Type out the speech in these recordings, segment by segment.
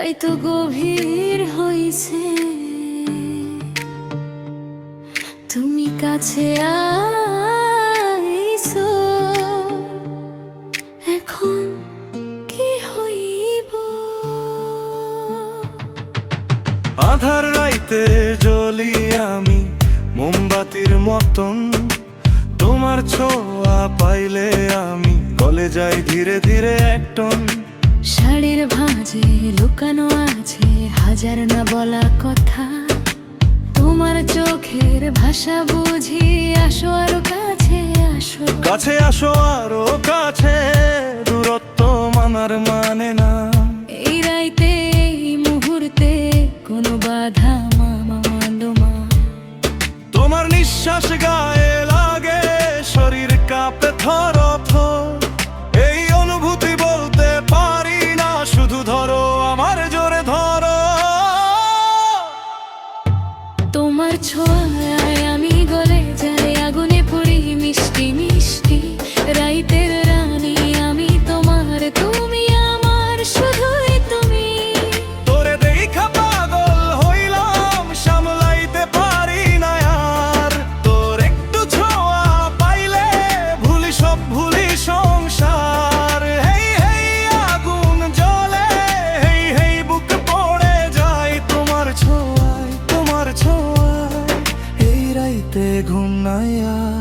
রাত গভীর হইছে, তুমি কাছে আইছো, এখন কি হইব? আধার রাইতে জ্বলি আমি মোমবাতির মতন, তোমার ছোঁয়া পাইলে আমি গলে যাই ধীরে ধীরে এক টন। শাড়ির ভাঁজে লুকানো আছে হাজার না বলা কথা, তোমার চোখের ভাষা বুঝি, আসো আরো কাছে আসো, কাছে আসো আরো কাছে, দূরত্ব মানার মানে না। এই রাইতে এই মুহূর্তে কোনো বাধা মামা মানো মা। তোমার নিঃশ্বাস গায়ে লাগে, শরীর কাঁপে থরথর, এই অনুভূতি বলতে পারি না, শুধু ধরো আমার জোরে ধরো। তোমার ছোঁয়ায় আমি গলে যাই, আগুনে পড়ি মিষ্টি মিষ্টি, রাইতের রানী আমি তোমার, তুমি আমার, শুধুই তুমি। তোরে দেখা পাগল হইলাম, সামলাইতে পারি না আর, তোর একটু ছোঁয়া পাইলে ভুলি সব ভুলি সংসার। হেই হেই আগুন জ্বলে, হেই হেই বুক পড়ে যায় তোমার ছোঁয়ায়, তোমার ছোঁয়ায়, এই রাইতে ঘুম নাই আর।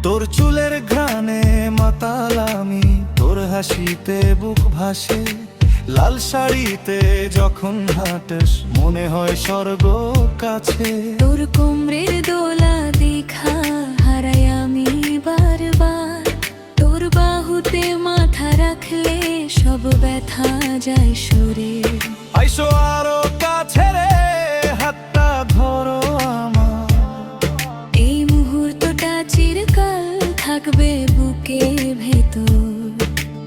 তোর চুলের ঘ্রাণে মাতাল আমি, তোর হাসিতে বুক ভাসে, লাল শাড়িতে যখন হাঁটস মনে হয় স্বর্গ কাছে। তোর কোমরের দোলা দেখা হারাই আমি বারবার, তোর বাহুতে মাথা রাখলে সব ব্যথা যায় সরে। আইসো আরো কাছে রে, হাতটা ধরো আমার, এই মুহূর্তটা চিরকাল থাকবে বুকে ভেতর।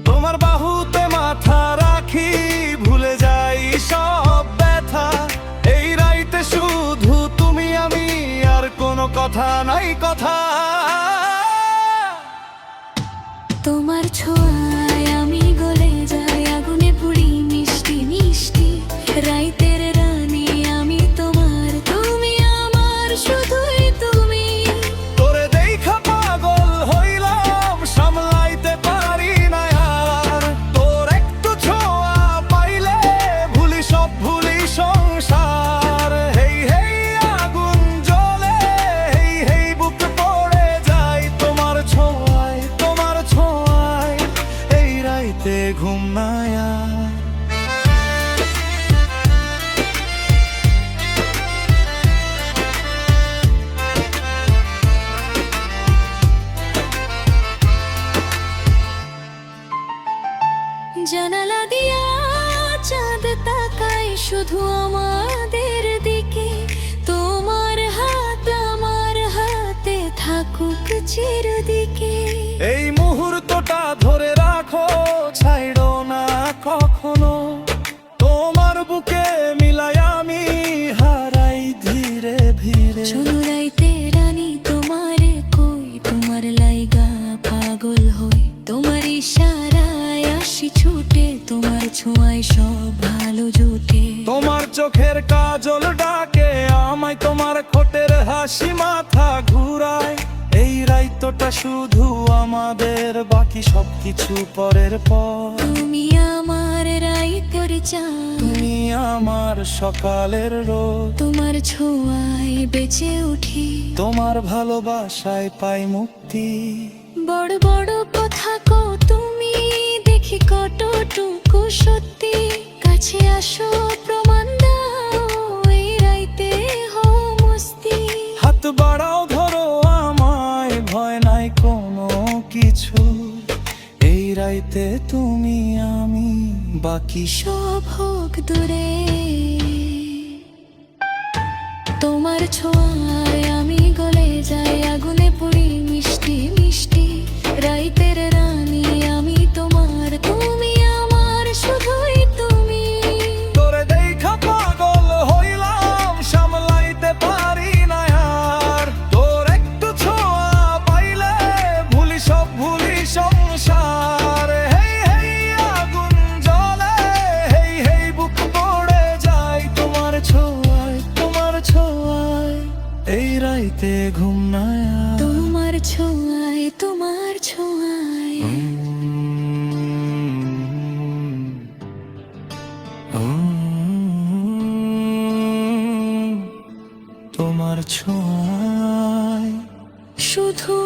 তোমার বাহুতে মাথা রাখি, ভুলে যাই সব ব্যথা, এই রাইতে শুধু তুমি আমি, আর কোনো কথা নাই কথা। তোমার ছোঁয়ায় আমি গলে যাই, আগুনে পুড়ি মিষ্টি মিষ্টি, রাইতের রানী আমি তোমার, তুমি আমার, শুধুই তুমি। তোরে দেখা পাগল হইলাম, সামলাইতে পারি না আর, তোর একটু ছোঁয়া পাইলে ভুলি সব ভুলি সংসার। হেই হেই আগুন জ্বলে, হেই হেই বুক পড়ে যায় তোমার ছোঁয়ায়, তোমার ছোঁয়ায়, এই রাইতে ঘুম নাই আর। জানালা দিয়া চাঁদ তাকায় শুধু আমাদের দিকে, তোমার হাত আমার হাতে থাকুক চিরদিকে। এই মুহূর্তটা ধরে রাখো, ছাইড়ো না কখনো, তোমার বুকে মিলাই আমি হারাই ধীরে ধীরে। চলো রাইতে রানী তোমারে কই, তোমার লাইগা পাগল হই, তোমার ইশারায় আসি ছুটে, তোমার ছোঁয়ায় সব ভালো জুটে। তোমার চোখের কাজল ডাকে আমায়, তোমার ঠোঁটের হাসি মাথা ঘুরায়, এই রাইতটা শুধু আমাদের, বাকি সবকিছু পরের পর। তুমি আমার রাইতের চাঁদ, তুমি আমার সকালের রোদ, তোমার ছোঁয়ায় বেঁচে উঠি, তোমার ভালোবাসায় পাই মুক্তি। বড় বড় কথা কও তুমি, দেখি কতটুকু সত্যি, কাছে আসো প্রমাণ দাও, এই রাইতে হও মস্তি। হাত বাড়াও ধরো আমায়, ভয় নাই কোনো কিছু, এই রাইতে তুমি আমি, বাকি সব হোক দূরে। তোমার ছোঁয়ায় আমি গলে যাই, আগুনে পুড়ি মিষ্টি মিষ্টি, রাইতের রানী আমি তোমার, তুমি আমার, শুধুই তুমি। তোরে দেখা পাগল হইলাম, সামলাইতে পারি রাইতে ঘুম না আর। তোমার ছোঁয়ায়, তোমার ছোঁয়ায় তোমার ছোঁয়ায় শুধু